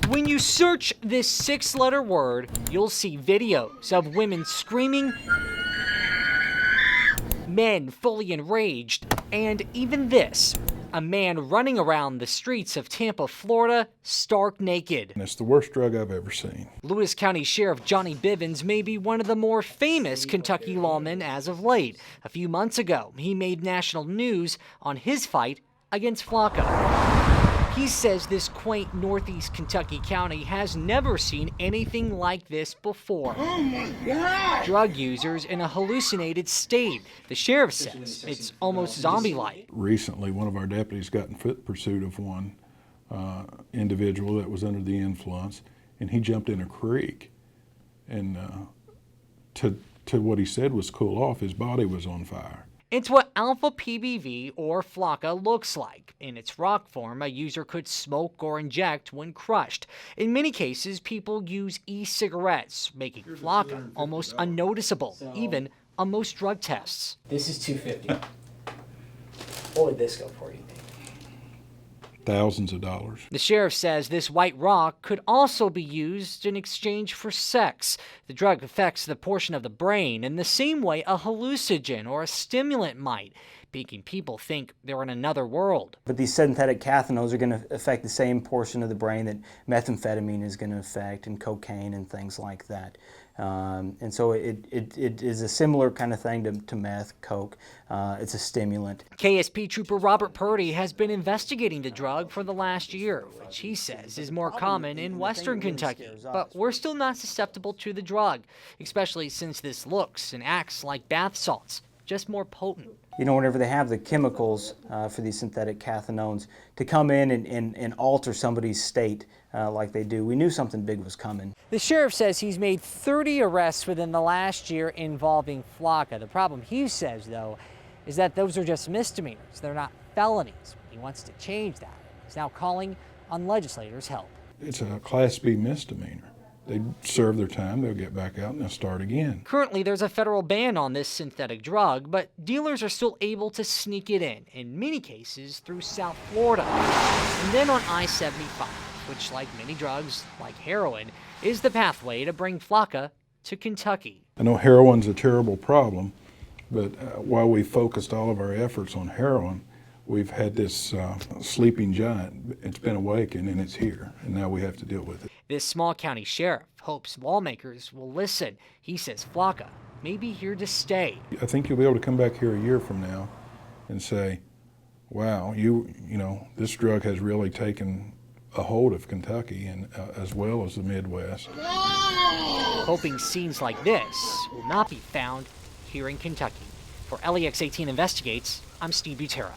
When you search this 6-letter word, you'll see videos of women screaming, men fully enraged, and even this, a man running around the streets of Tampa, Florida, stark naked. And it's the worst drug I've ever seen. Lewis County Sheriff Johnny Bivens may be one of the more famous Kentucky lawmen as of late. A few months ago, he made national news on his fight against Flakka. He says this quaint northeast Kentucky county has never seen anything like this before. Oh my God! Drug users in a hallucinated state. The sheriff says it's almost zombie-like. Recently, one of our deputies got in pursuit of one individual that was under the influence, and he jumped in a creek. And to what he said was cool off, his body was on fire. It's what alpha PBV or Flakka looks like. In its rock form, a user could smoke or inject when crushed. In many cases, people use e-cigarettes, making Flakka almost unnoticeable, even on most drug tests. This is $250. What would this go for, you think? Thousands of dollars. The sheriff says this white rock could also be used in exchange for sex. The drug affects the portion of the brain in the same way a hallucinogen or a stimulant might, making people think they're in another world. But these synthetic cathinones are going to affect the same portion of the brain that methamphetamine is going to affect, and cocaine and things like that. And so it is a similar kind of thing to meth, coke. It's a stimulant. KSP Trooper Robert Purdy has been investigating the drug for the last year, which he says is more common in western Kentucky. But we're still not susceptible to the drug, especially since this looks and acts like bath salts, just more potent. You know, whenever they have the chemicals for these synthetic cathinones to come in and alter somebody's state like they do, we knew something big was coming. The sheriff says he's made 30 arrests within the last year involving Flakka. The problem, he says, though, is that those are just misdemeanors. They're not felonies. He wants to change that. He's now calling on legislators' help. It's a Class B misdemeanor. They serve their time, they'll get back out, and they'll start again. Currently, there's a federal ban on this synthetic drug, but dealers are still able to sneak it in many cases through South Florida. And then on I-75, which, like many drugs, like heroin, is the pathway to bring Flakka to Kentucky. I know heroin's a terrible problem, but while we focused all of our efforts on heroin, we've had this sleeping giant. It's been awakened and it's here, and now we have to deal with it. This small county sheriff hopes lawmakers will listen. He says Flakka may be here to stay. I think you'll be able to come back here a year from now and say, wow, you know, this drug has really taken a hold of Kentucky and as well as the Midwest. Hoping scenes like this will not be found here in Kentucky. For LEX 18 Investigates, I'm Steve Butera.